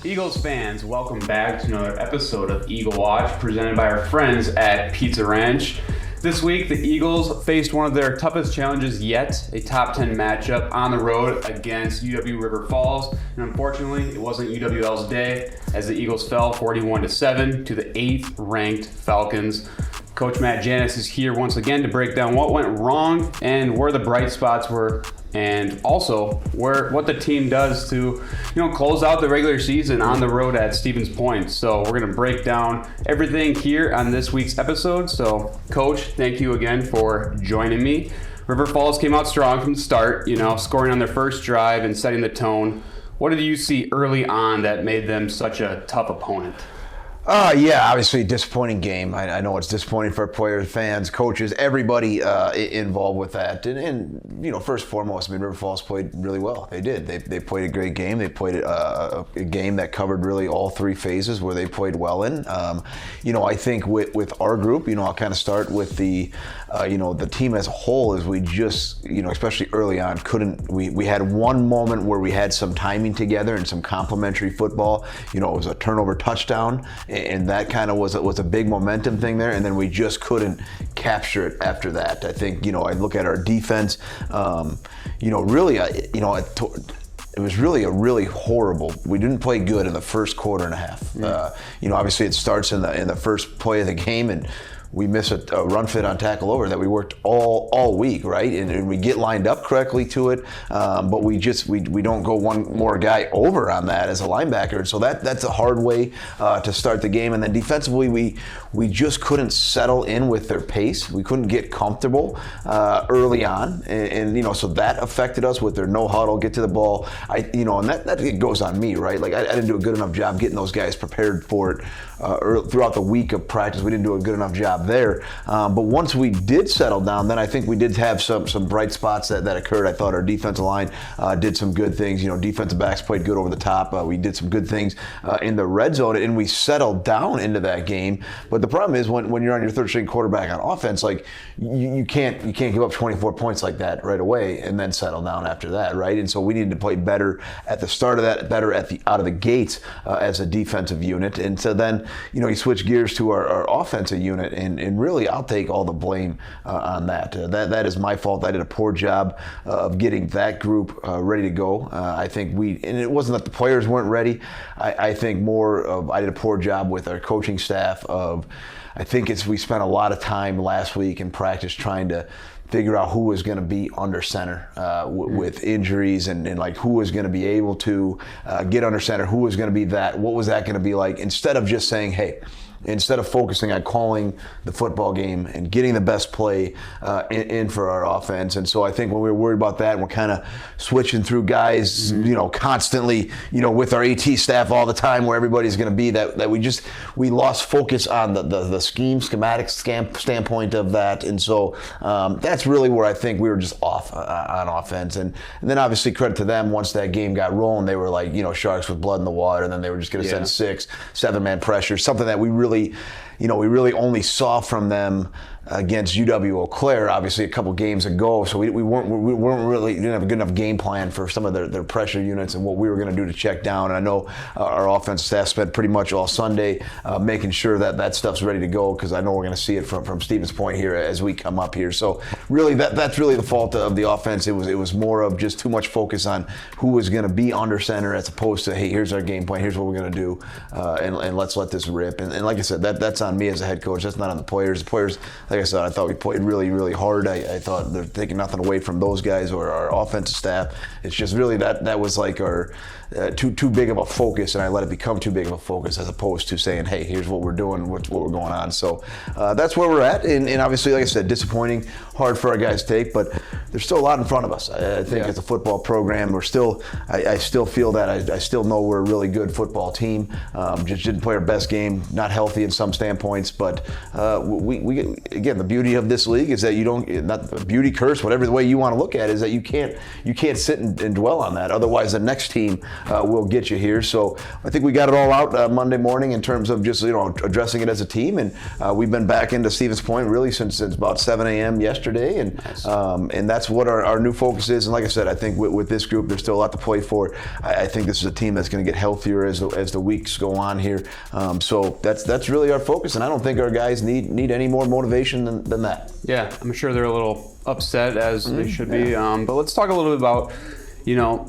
Eagles fans, welcome back to another episode of Eagle Watch presented by our friends at Pizza Ranch. This week, the Eagles faced one of their toughest challenges yet, a top 10 matchup on the road against UW River Falls. And unfortunately, it wasn't UWL's day as the Eagles fell 41-7 to the 8th ranked Falcons. Coach Matt Janis is here once again to break down what went wrong and where the bright spots were, and also what the team does to, close out the regular season on the road at Stevens Point. So we're going to break down everything here on this week's episode. So, Coach, thank you again for joining me. River Falls came out strong from the start, scoring on their first drive and setting the tone. What did you see early on that made them such a tough opponent? Yeah, obviously disappointing game. I know it's disappointing for players, fans, coaches, everybody involved with that. And first and foremost, River Falls played really well. They did. They played a great game. They played a game that covered really all three phases where they played well in. I think with our group, I'll kind of start with the team as a whole, as we just, especially early on, we had one moment where we had some timing together and some complementary football. It was a turnover touchdown. And that kind of was a big momentum thing there, and then we just couldn't capture it after that. I think, I look at our defense, really, it was really a really horrible. We didn't play good in the first quarter and a half. Obviously it starts in the first play of the game, and we miss a run fit on tackle over that we worked all week, right? And we get lined up correctly to it, but we don't go one more guy over on that as a linebacker. And so that's a hard way to start the game. And then defensively, we just couldn't settle in with their pace. We couldn't get comfortable early on, and so that affected us with their no huddle, get to the ball. And that goes on me, right? Like I didn't do a good enough job getting those guys prepared for it throughout the week of practice. We didn't do a good enough job there. But once we did settle down, then I think we did have some bright spots that occurred. I thought our defensive line did some good things. Defensive backs played good over the top. We did some good things in the red zone, and we settled down into that game. But the problem is when you're on your third string quarterback on offense, like you can't give up 24 points like that right away and then settle down after that, right? And so we needed to play better at the start of that, better out of the gates as a defensive unit. And so then you switch gears to our offensive unit, and really I'll take all the blame on that. That is my fault. I did a poor job of getting that group ready to go. I think and it wasn't that the players weren't ready. I think more of I did a poor job with our coaching staff I think we spent a lot of time last week in practice trying to figure out who was going to be under center with injuries and like who was going to be able to get under center, who was going to be that, what was that going to be like, instead of just saying, hey, instead of focusing on calling the football game and getting the best play in for our offense. And so I think when we were worried about that, we're kind of switching through guys, constantly, with our AT staff all the time where everybody's going to be, that we lost focus on the schematic standpoint of that. And so that's really where I think we were just off on offense. And then obviously credit to them, once that game got rolling, they were like, sharks with blood in the water, and then they were just going to send 6, 7-man pressure, something that we really only saw from them against UW Eau Claire, obviously a couple games ago. So we didn't have a good enough game plan for some of their pressure units and what we were going to do to check down. And I know our offensive staff spent pretty much all Sunday making sure that stuff's ready to go, because I know we're going to see it from Stevens Point here as we come up here. So really that's really the fault of the offense. It was more of just too much focus on who was going to be under center as opposed to, hey, here's our game plan, here's what we're going to do, and let's let this rip. And like I said, that's on me as a head coach. That's not on the players. The players, like I said, I thought we played really, really hard. I thought they're taking nothing away from those guys or our offensive staff. It's just really that was like our too big of a focus, and I let it become too big of a focus as opposed to saying, hey, here's what we're doing, what we're going on. So that's where we're at, and obviously, like I said, disappointing, hard for our guys to take, but there's still a lot in front of us. I think as a football program, I still feel that I still know we're a really good football team. Just didn't play our best game, not healthy in some standpoints, but we again, the beauty of this league is that you don't, not the beauty curse, whatever the way you want to look at it, is that you can't sit and dwell on that. Otherwise, the next team will get you here. So I think we got it all out Monday morning in terms of just addressing it as a team, and we've been back into Stevens Point really since about 7 a.m. yesterday, and nice. And that's what our new focus is. And like I said, I think with this group, there's still a lot to play for. I think this is a team that's going to get healthier as the weeks go on here. So that's really our focus, and I don't think our guys need any more motivation than that. Yeah, I'm sure they're a little upset, as they should be. But let's talk a little bit about,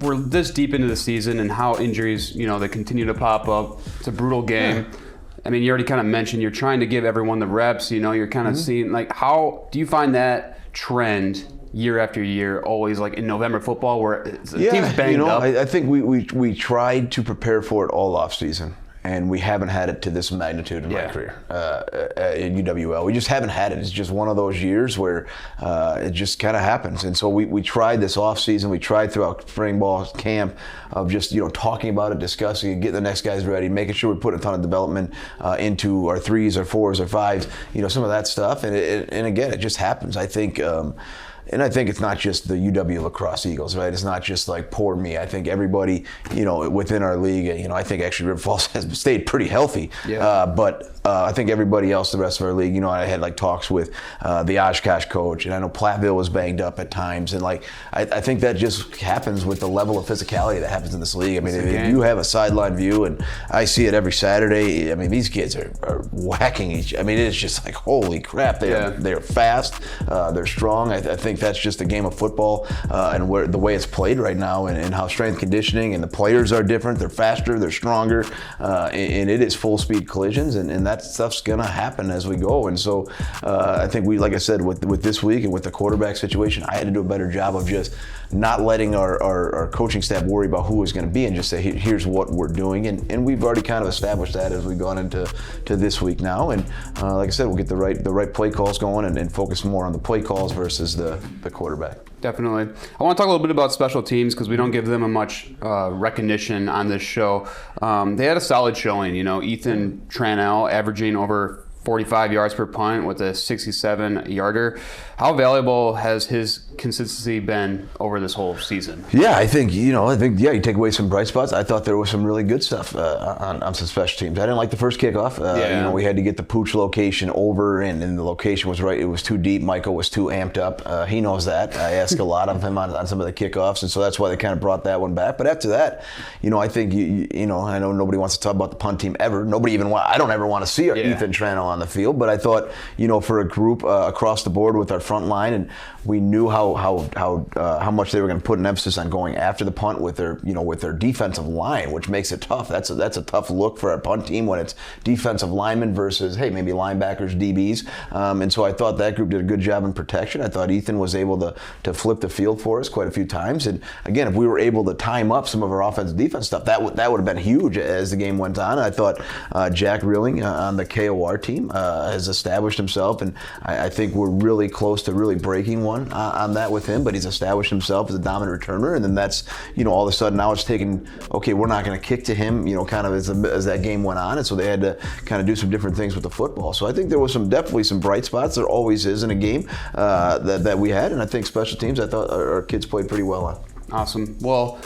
we're this deep into the season and how injuries, they continue to pop up. It's a brutal game. Yeah. I mean, you already kind of mentioned you're trying to give everyone the reps. You're kind of seeing, like, how do you find that trend year after year, always like in November football where the team's banged up? I think we tried to prepare for it all off season, and we haven't had it to this magnitude in my career in UWL. We just haven't had it. It's just one of those years where it just kind of happens. And so we tried this off season. We tried throughout spring ball camp of just talking about it, discussing it, getting the next guys ready, making sure we put a ton of development into our 3s, our 4s, our 5s, some of that stuff. And again, it just happens. I think. And I think it's not just the UW Lacrosse Eagles, right? It's not just like poor me. I think everybody, within our league, I think actually River Falls has stayed pretty healthy. Yeah. But I think everybody else, the rest of our league, I had like talks with the Oshkosh coach, and I know Platteville was banged up at times. And I think that just happens with the level of physicality that happens in this league. I mean, if you have a sideline view, and I see it every Saturday, I mean, these kids are whacking each. I mean, it's just like, holy crap. They're fast. They're strong. I think that's just a game of football and the way it's played right now, and how strength conditioning and the players are different. They're faster, they're stronger, and it is full speed collisions, and that stuff's gonna happen as we go. And so I think like I said, with this week and with the quarterback situation, I had to do a better job of just not letting our coaching staff worry about who is going to be, and just say, here's what we're doing. And we've already kind of established that as we've gone into this week now. And like I said, we'll get the right play calls going and focus more on the play calls versus the quarterback. Definitely. I want to talk a little bit about special teams because we don't give them a much recognition on this show. They had a solid showing. Ethan Tranel averaging over 45 yards per punt with a 67-yarder. How valuable has his consistency been over this whole season? Yeah, I think you take away some bright spots. I thought there was some really good stuff on some special teams. I didn't like the first kickoff. We had to get the Pooch location over, and the location was right. It was too deep. Michael was too amped up. He knows that. I asked a lot of him on some of the kickoffs, and so that's why they kind of brought that one back. But after that, I think I know nobody wants to talk about the punt team ever. I don't ever want to see Ethan Tranel on the field. But I thought, for a group across the board with our front line, and we knew how much they were going to put an emphasis on going after the punt with their defensive line, which makes it tough. That's a tough look for our punt team when it's defensive linemen versus maybe linebackers, DBs. And so I thought that group did a good job in protection. I thought Ethan was able to flip the field for us quite a few times. And again, if we were able to time up some of our offensive defense stuff, that would have been huge as the game went on. And I thought Jack Rilling on the KOR team has established himself, and I think we're really close to really breaking one on that with him. But he's established himself as a dominant returner, and then that's all of a sudden now it's taken. Okay, we're not going to kick to him, kind of as that game went on, and so they had to kind of do some different things with the football. So I think there was definitely some bright spots. There always is in a game that we had, and I think special teams I thought our kids played pretty well on. Awesome. Well,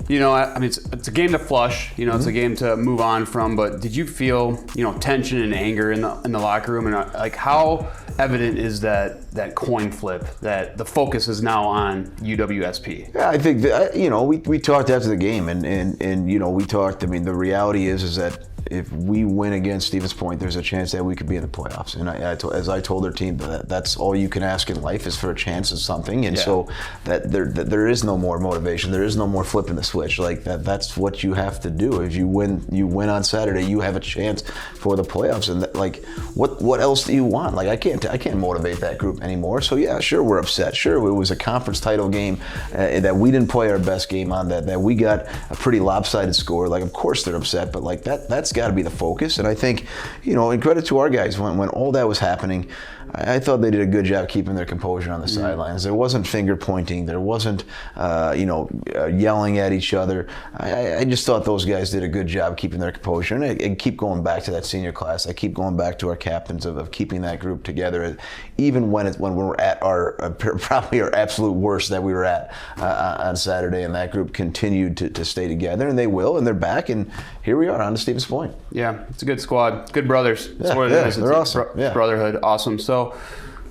I mean, it's a game to flush. It's a game to move on from. But did you feel, tension and anger in the locker room, and like how evident is that coin flip that the focus is now on UWSP? Yeah, I think that, we talked after the game, and we talked. I mean, the reality is that if we win against Stevens Point, there's a chance that we could be in the playoffs. And as I told their team, that's all you can ask in life is for a chance of something. And so that there is no more motivation. There is no more flipping the switch. Like that's what you have to do. If you win on Saturday, you have a chance for the playoffs. And what else do you want? Like I can't motivate that group anymore. So yeah, sure, we're upset. Sure, it was a conference title game that we didn't play our best game on. That we got a pretty lopsided score. Like of course they're upset, but that's got to be the focus. And I think, and credit to our guys, when all that was happening, I thought they did a good job keeping their composure on the sidelines. There wasn't finger pointing. There wasn't, yelling at each other. I just thought those guys did a good job keeping their composure. And I keep going back to that senior class. I keep going back to our captains of keeping that group together, even when we're at probably our absolute worst that we were at on Saturday. And that group continued to stay together, and they will, and they're back. And here we are on to Stevens Point. Yeah, it's a good squad. Good brothers. That's what it is. They're awesome. Brotherhood. Awesome. So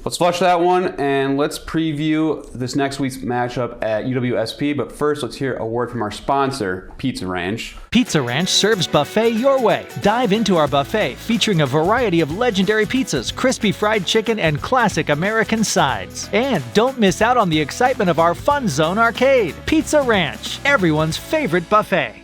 let's flush that one, and let's preview this next week's matchup at UWSP. But first, let's hear a word from our sponsor, Pizza Ranch. Pizza Ranch serves buffet your way. Dive into our buffet featuring a variety of legendary pizzas, crispy fried chicken, and classic American sides. And don't miss out on the excitement of our Fun Zone arcade. Pizza Ranch, everyone's favorite buffet.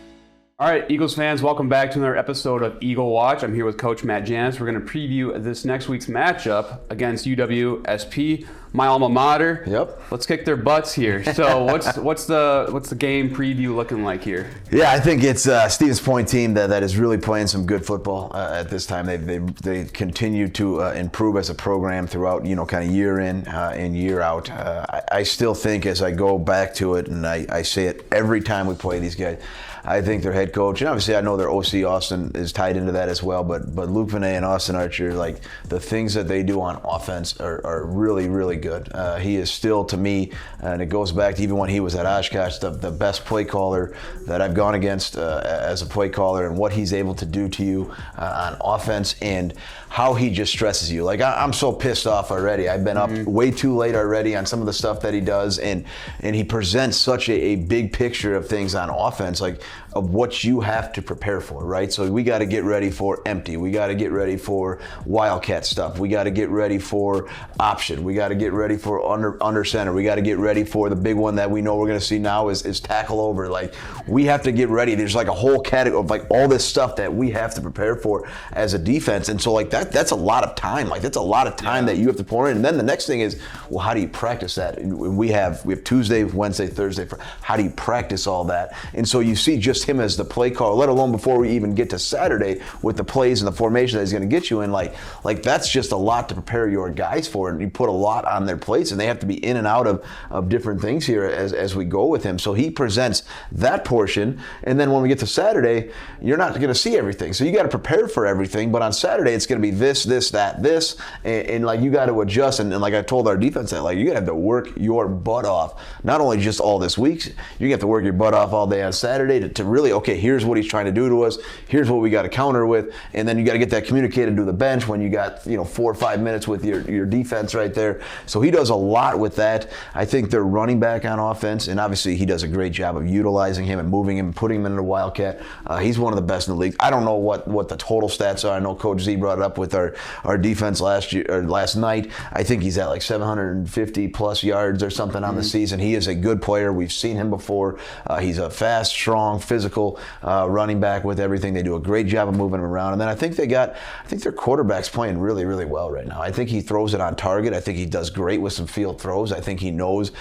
All right, Eagles fans, welcome back to another episode of Eagle Watch. I'm here with Coach Matt Janis. We're going to preview this next week's matchup against UWSP, my alma mater. Yep. Let's kick their butts here. So what's the game preview looking like here? Yeah, I think it's Stevens Point team that is really playing some good football at this time. They continue to improve as a program throughout, kind of year in and year out. I still think, as I go back to it, and I say it every time we play these guys, I think their head coach, and obviously I know their OC Austin is tied into that as well, but Luke Vinay and Austin Archer, like the things that they do on offense are really, really good. He is still, to me, and it goes back to even when he was at Oshkosh, the best play caller that I've gone against as a play caller, and what he's able to do to you on offense and how he just stresses you. Like I'm so pissed off already. I've been up way too late already on some of the stuff that he does, and he presents such a big picture of things on offense, like of what you have to prepare for, right? So we got to get ready for empty. We got to get ready for wildcat stuff. We got to get ready for option. We got to get ready for under center. We got to get ready for the big one that we know we're going to see now is tackle over. Like we have to get ready. There's like a whole category of like all this stuff that we have to prepare for as a defense. And so like that's a lot of time. Like that's a lot of time that you have to pour in. And then the next thing is, well, how do you practice that? We have Tuesday, Wednesday, Thursday. How do you practice all that? And so you see just him as the play caller, let alone before we even get to Saturday with the plays and the formation that he's going to get you in. Like that's just a lot to prepare your guys for, and you put a lot on their plates, and they have to be in and out of different things here as we go with him. So he presents that portion, and then when we get to Saturday, you're not going to see everything. So you got to prepare for everything, but on Saturday it's going to be this, that, this, and like you got to adjust. And like I told our defense that like you got to have to work your butt off, not only just all this week, you have to work your butt off all day on Saturday to really, okay, here's what he's trying to do to us. Here's what we got to counter with. And then you got to get that communicated to the bench when you got, 4 or 5 minutes with your defense right there. So he does a lot with that. I think they're running back on offense, and obviously he does a great job of utilizing him and moving him, putting him in the Wildcat. He's one of the best in the league. I don't know what the total stats are. I know Coach Z brought it up with our defense last night. I think he's at like 750 plus yards or something on the season. He is a good player. We've seen him before. He's a fast, strong, physical running back with everything. They do a great job of moving him around. And then I think their quarterback's playing really, really well right now. I think he throws it on target. I think he does great with some field throws. I think he knows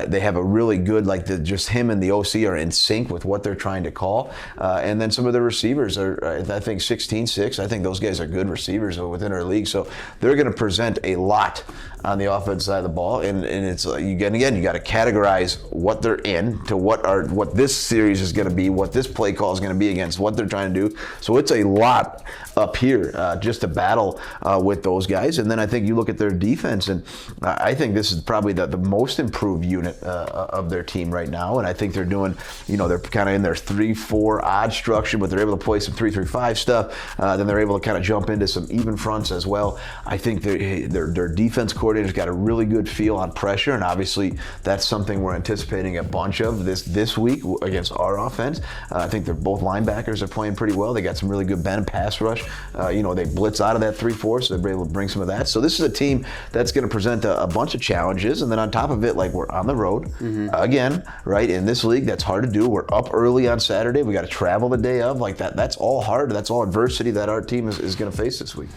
they have a really good, just him and the OC are in sync with what they're trying to call. And then some of the receivers are, I think 16-6. I think those guys are good receivers within our league. So they're going to present a lot on the offense side of the ball, and it's you got to categorize what they're in to what this series is going to be, what this play call is going to be against what they're trying to do. So it's a lot up here just to battle with those guys. And then I think you look at their defense, and I think this is probably the most improved unit of their team right now. And I think they're doing, they're kind of in their 3-4 odd structure, but they're able to play some 3-3-5 stuff. Then they're able to kind of jump into some even fronts as well. I think their defense coordinator's got a really good feel on pressure, and obviously that's something we're anticipating a bunch of this week against our offense. I think they're both linebackers are playing pretty well. They got some really good bend pass rush. They blitz out of that 3-4, so they're able to bring some of that. So this is a team that's going to present a bunch of challenges, and then on top of it, like we're on the road again, right? In this league, that's hard to do. We're up early on Saturday. We got to travel the day of. Like that's all hard. That's all adversity that our team is going to face this week.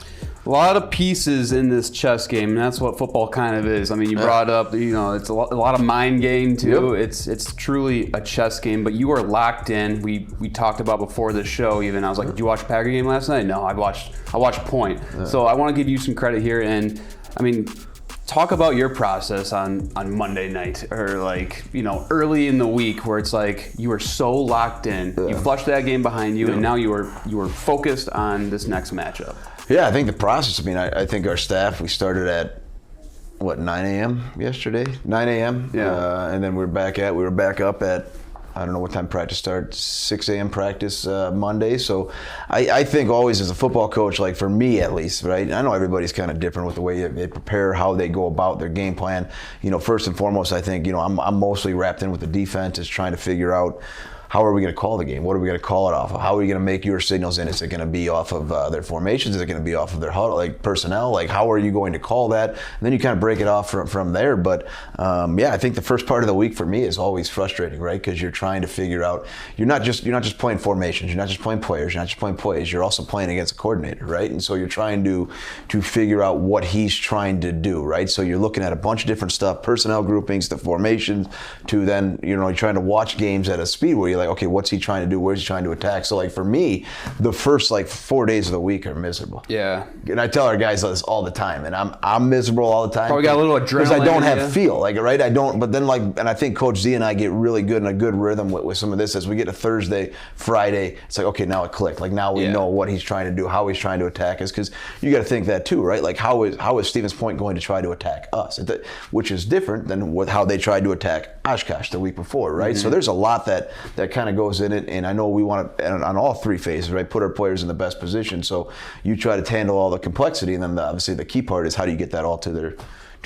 A lot of pieces in this chess game, and that's what football kind of is. I mean, you brought up, it's a lot of mind game too. Yep. It's truly a chess game, but you are locked in. We talked about before the show even. I was like, did you watch the Packer game last night? No, I watched Point. So I want to give you some credit here, and I mean, talk about your process on Monday night, or early in the week, where it's like you were so locked in. You flushed that game behind you, and now you were focused on this next matchup. Yeah, I think the process, I think our staff, we started at, 9 a.m. yesterday? 9 a.m.? Yeah. And then we were back up at, I don't know what time practice starts, 6 a.m. practice Monday. So I think always as a football coach, like for me at least, right? I know everybody's kind of different with the way they prepare, how they go about their game plan. First and foremost, I think, I'm mostly wrapped in with the defense, is trying to figure out, how are we going to call the game? What are we going to call it off of? How are we going to make your signals in? Is it going to be off of their formations? Is it going to be off of their huddle, personnel? How are you going to call that? And then you kind of break it off from there. But I think the first part of the week for me is always frustrating, right? Because you're trying to figure out, you're not just playing formations, you're not just playing players, you're not just playing plays, you're also playing against a coordinator, right? And so you're trying to figure out what he's trying to do, right? So you're looking at a bunch of different stuff, personnel groupings, the formations, to then you're trying to watch games at a speed where you're like, okay, what's he trying to do? Where's he trying to attack? So for me, the first 4 days of the week are miserable. Yeah. And I tell our guys this all the time, and I'm miserable all the time. Probably got a little adrenaline. Because I don't have feel, right? I don't. But then and I think Coach Z and I get really good in a good rhythm with some of this. As we get to Thursday, Friday, it's like, okay, now it clicked. Now we know what he's trying to do, how he's trying to attack us. Because you got to think that too, right? How is Stevens Point going to try to attack us? Which is different than how they tried to attack Oshkosh the week before, right? So there's a lot that kind of goes in it, and I know we want to, on all three phases, right, put our players in the best position. So you try to handle all the complexity, and then obviously the key part is how do you get that all to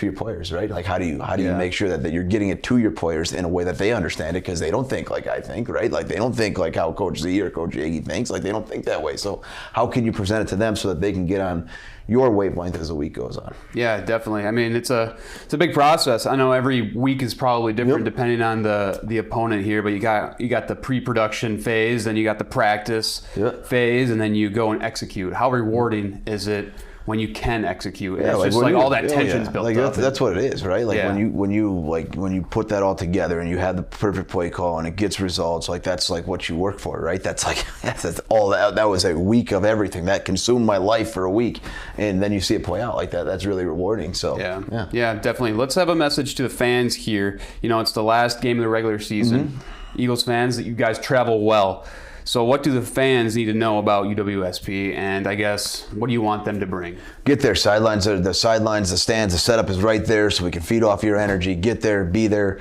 your players, right? How do you make sure that you're getting it to your players in a way that they understand it, because they don't think like I think, right? They don't think like how Coach Z or Coach Yagi thinks. They don't think that way. So how can you present it to them so that they can get on your wavelength as the week goes on? Yeah, definitely. I mean, it's a big process. I know every week is probably different depending on the opponent here, but you got the pre-production phase, then you got the practice phase, and then you go and execute. How rewarding is it when you can execute? It's just all that tension's built up. That's what it is, right? When you put that all together and you have the perfect play call and it gets results, that's what you work for, right? That's that's all that was a week of everything that consumed my life for a week, and then you see it play out like that. That's really rewarding. So yeah, definitely. Let's have a message to the fans here. It's the last game of the regular season. Eagles fans, that you guys travel well. So what do the fans need to know about UWSP, and I guess what do you want them to bring? Get there. The sidelines, the stands, the setup is right there, so we can feed off your energy. Get there, be there.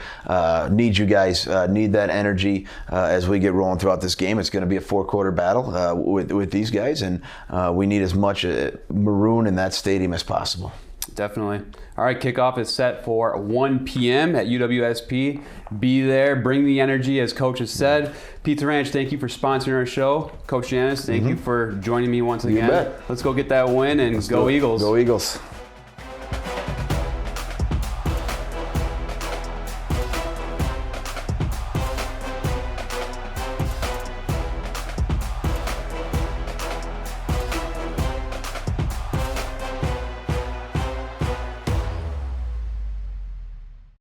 Need you guys, need that energy as we get rolling throughout this game. It's going to be a 4-quarter battle with these guys, and we need as much maroon in that stadium as possible. Definitely. All right, kickoff is set for 1 p.m. at UWSP. Be there, bring the energy, as Coach has said. Pizza Ranch, thank you for sponsoring our show. Coach Janis, thank you for joining me once again. You bet. Let's go get that win, and go Eagles. Go Eagles.